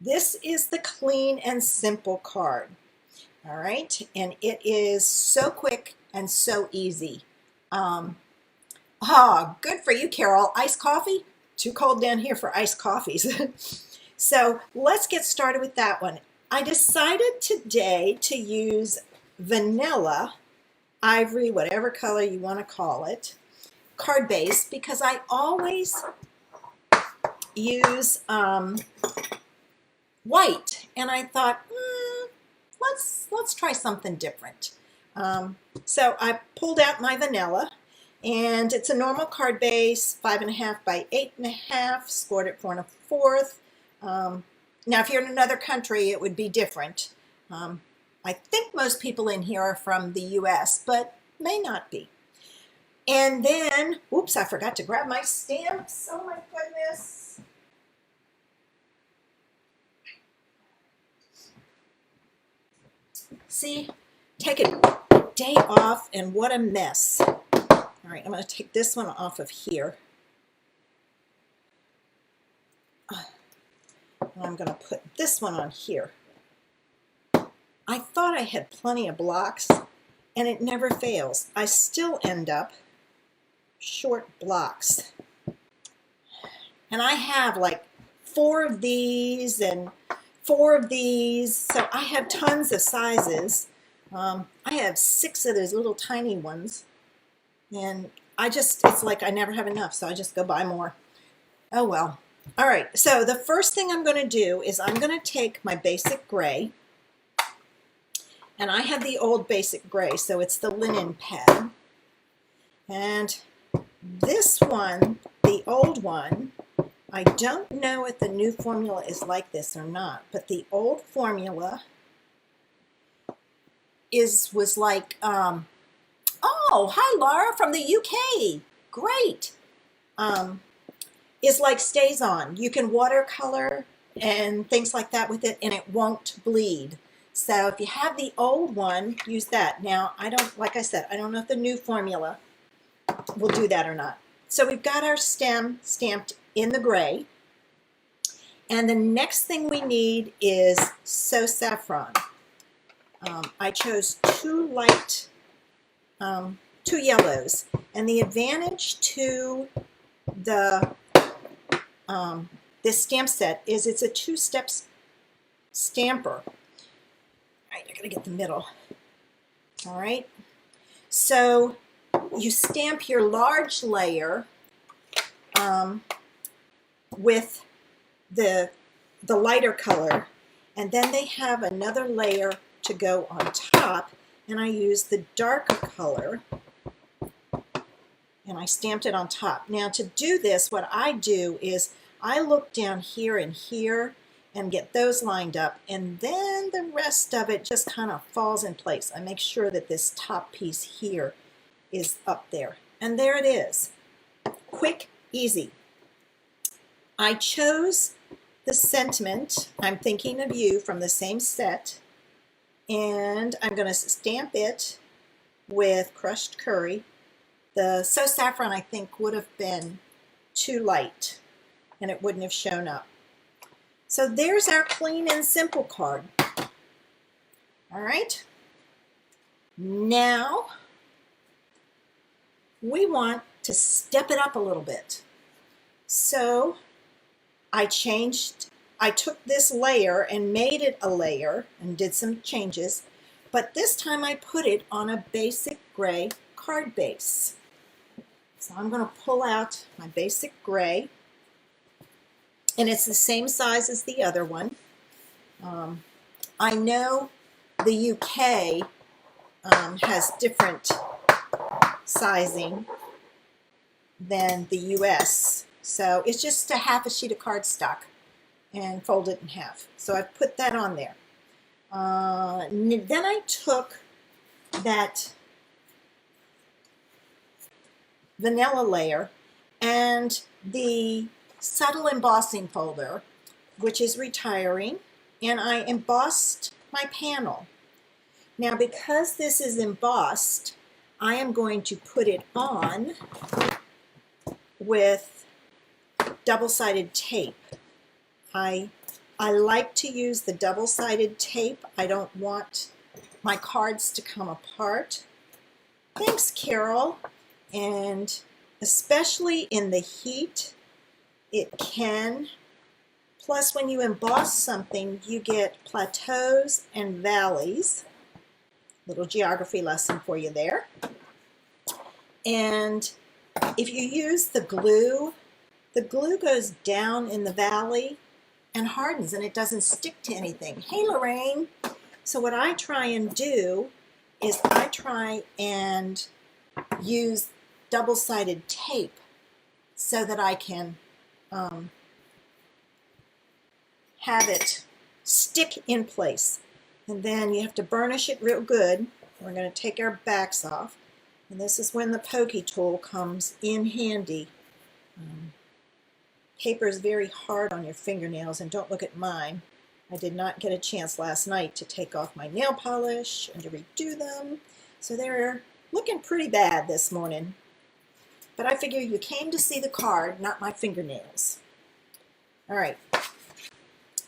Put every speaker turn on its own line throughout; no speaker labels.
This is the clean and simple card. All right, and it is so quick and so easy. Good for you, Carol. Iced coffee? Too cold down here for iced coffees. So let's get started with that one. I decided today to use vanilla, ivory, whatever color you want to call it, card base, because I always use white, and I thought, let's try something different. So I pulled out my vanilla, and it's a normal card base, 5.5 by 8.5, scored at 4 1/4. Now, if you're in another country, it would be different. I think most people in here are from the US, but may not be. And then, oops, I forgot to grab my stamps. Oh my goodness. See, take a day off and what a mess. All right, I'm going to take this one off of here. I'm going to put this one on here. I thought I had plenty of blocks, and it never fails. I still end up short blocks. And I have like 4 of these and 4 of these, so I have tons of sizes. I have 6 of those little tiny ones, and it's like I never have enough, so I just go buy more. Oh well. All right, so the first thing I'm going to do is I'm going to take my basic gray, and I have the old basic gray, so it's the linen pad. And this one, the old one, I don't know if the new formula is like this or not, but the old formula was like, oh, hi Laura from the UK, great. Is like stays on. You can watercolor and things like that with it, and it won't bleed. So if you have the old one, use that. Now, like I said, I don't know if the new formula will do that or not. So we've got our stem stamped in the gray. And the next thing we need is So Saffron. I chose 2 yellows. And the advantage to this stamp set is it's a 2-step stamper. All right, I gotta get the middle. All right, so you stamp your large layer with the lighter color, and then they have another layer to go on top, and I use the darker color, and I stamped it on top. Now to do this, what I do is I look down here and here and get those lined up, and then the rest of it just kind of falls in place. I make sure that this top piece here is up there, and there it is. Quick, easy. I chose the sentiment, I'm thinking of you, from the same set, and I'm going to stamp it with crushed curry. The So Saffron, I think, would have been too light, and it wouldn't have shown up. So there's our clean and simple card. All right. Now we want to step it up a little bit. So I took this layer and made it a layer and did some changes, but this time I put it on a basic gray card base. So I'm going to pull out my basic gray, and it's the same size as the other one. I know the UK has different sizing than the US, so it's just a half a sheet of cardstock and fold it in half. So I've put that on there. Then I took that vanilla layer and the subtle embossing folder, which is retiring, and I embossed my panel. Now, because this is embossed, I am going to put it on with double-sided tape. I I like to use the double-sided tape. I don't want my cards to come apart. Thanks, Carol. And especially in the heat, it can. Plus, when you emboss something, you get plateaus and valleys. Little geography lesson for you there. And if you use the glue goes down in the valley and hardens, and it doesn't stick to anything. Hey, Lorraine. So what I try and do is I try and use double-sided tape so that I can have it stick in place. And then you have to burnish it real good. We're going to take our backs off. And this is when the pokey tool comes in handy. Paper is very hard on your fingernails, and don't look at mine. I did not get a chance last night to take off my nail polish and to redo them. So they're looking pretty bad this morning. But I figure you came to see the card, not my fingernails. All right.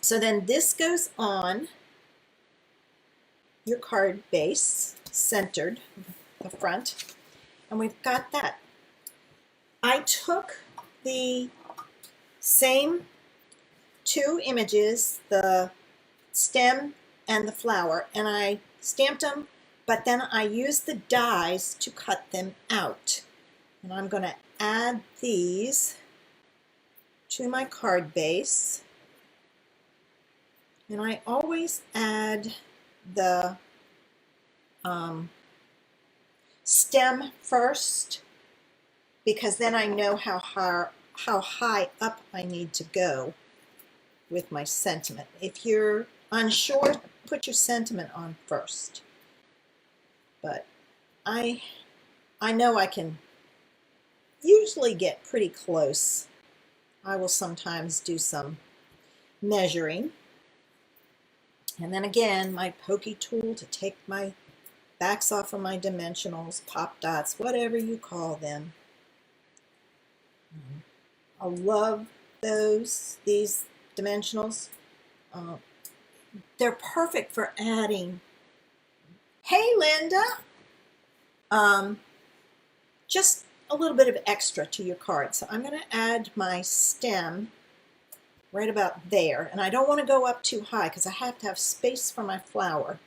So then this goes on your card base, centered, the front, and we've got that. I took the same two images, the stem and the flower, and I stamped them, but then I used the dies to cut them out. And I'm going to add these to my card base. And I always add the stem first, because then I know how high up I need to go with my sentiment. If you're unsure, put your sentiment on first. But I know I can usually get pretty close. I will sometimes do some measuring. And then again, my pokey tool to take my backs off of my dimensionals, pop dots, whatever you call them. I love these dimensionals. They're perfect for adding, hey Linda, just a little bit of extra to your card. So I'm going to add my stem right about there. And I don't want to go up too high because I have to have space for my flower.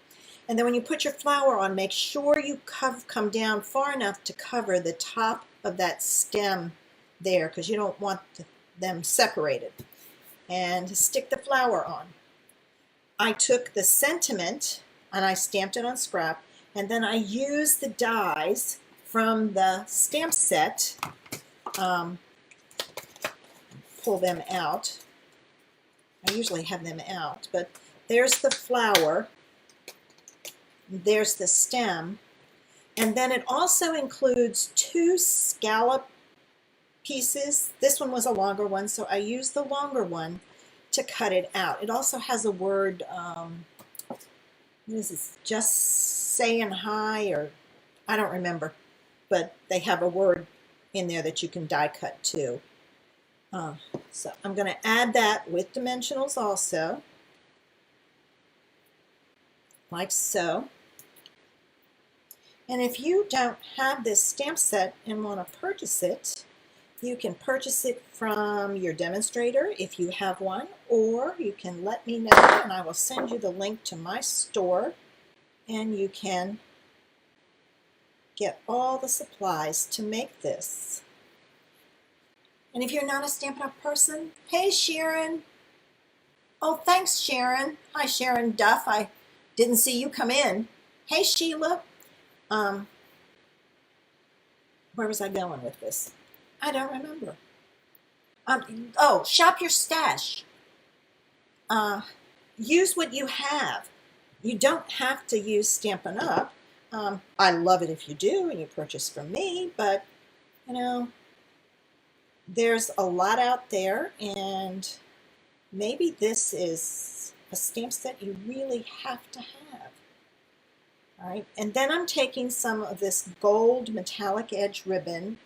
And then when you put your flower on, make sure you come down far enough to cover the top of that stem there, because you don't want them separated. And stick the flower on. I took the sentiment and I stamped it on scrap, and then I used the dies from the stamp set, pull them out. I usually have them out, but there's the flower, there's the stem, and then it also includes two scallop pieces. This one was a longer one, so I used the longer one to cut it out. It also has a word, what is this, just saying hi, or I don't remember, but they have a word in there that you can die cut too. So I'm going to add that with dimensionals also, like so. And if you don't have this stamp set and want to purchase it, you can purchase it from your demonstrator if you have one, or you can let me know and I will send you the link to my store, and you can get all the supplies to make this. And if you're not a Stampin' Up! Person, hey Sharon. Oh, thanks Sharon. Hi Sharon Duff. I didn't see you come in. Hey Sheila. Where was I going with this? I don't remember. Oh, shop your stash. Use what you have. You don't have to use Stampin' Up! I love it if you do and you purchase from me, but you know, there's a lot out there, and maybe this is a stamp set you really have to have. All right, and then I'm taking some of this gold metallic edge ribbon,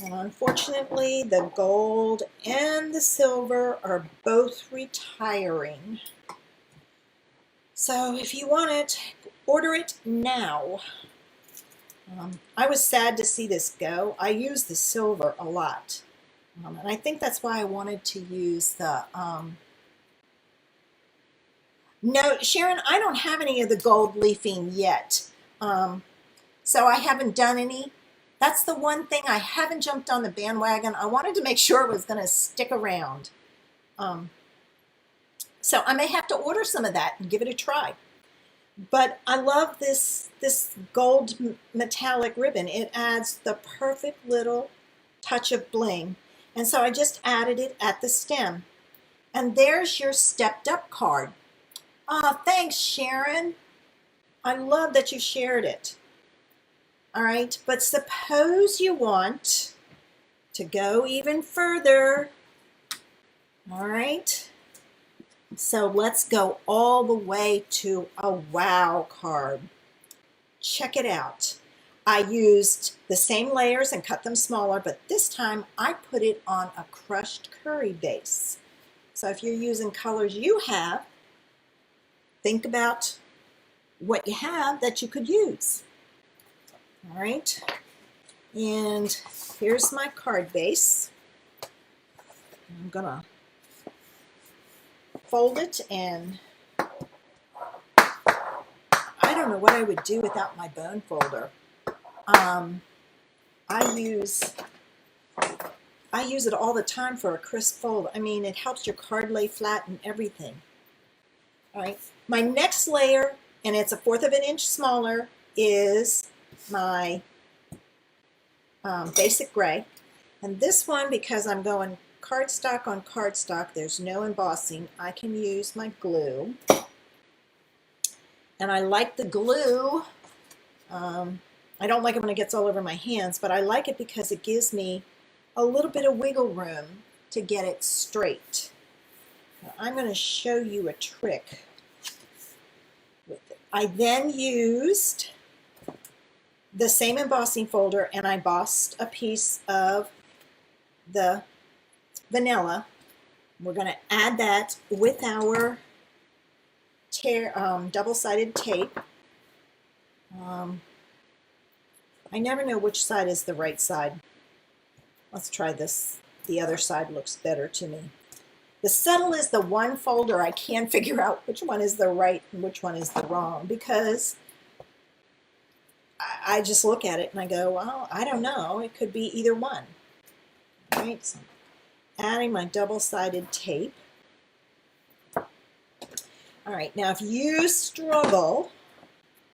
And unfortunately, the gold and the silver are both retiring. So if you want it, order it now. I was sad to see this go. I use the silver a lot. And I think that's why I wanted to use the... No, Sharon, I don't have any of the gold leafing yet. So I haven't done any. That's the one thing I haven't jumped on the bandwagon. I wanted to make sure it was going to stick around. So I may have to order some of that and give it a try. But I love this gold metallic ribbon. It adds the perfect little touch of bling. And so I just added it at the stem. And there's your stepped up card. Ah, thanks, Sharon. I love that you shared it. All right, but suppose you want to go even further. All right, so let's go all the way to a wow card. Check it out. I used the same layers and cut them smaller, but this time I put it on a crushed curry base. So if you're using colors you have, think about what you have that you could use. All right, and here's my card base. I'm gonna fold it, and I don't know what I would do without my bone folder. I use it all the time for a crisp fold. I mean, it helps your card lay flat and everything. All right, my next layer, and it's 1/4 of an inch smaller, is my basic gray. And this one, because I'm going cardstock on cardstock, there's no embossing, I can use my glue. And I like the glue. I don't like it when it gets all over my hands, but I like it because it gives me a little bit of wiggle room to get it straight. Now, I'm going to show you a trick with it. I then used the same embossing folder, and I embossed a piece of the vanilla. We're going to add that with our double-sided tape. I never know which side is the right side. Let's try this. The other side looks better to me. The subtle is the one folder I can't figure out which one is the right and which one is the wrong, because I just look at it and I go, well, I don't know. It could be either one. All right, so adding my double-sided tape. All right, now if you struggle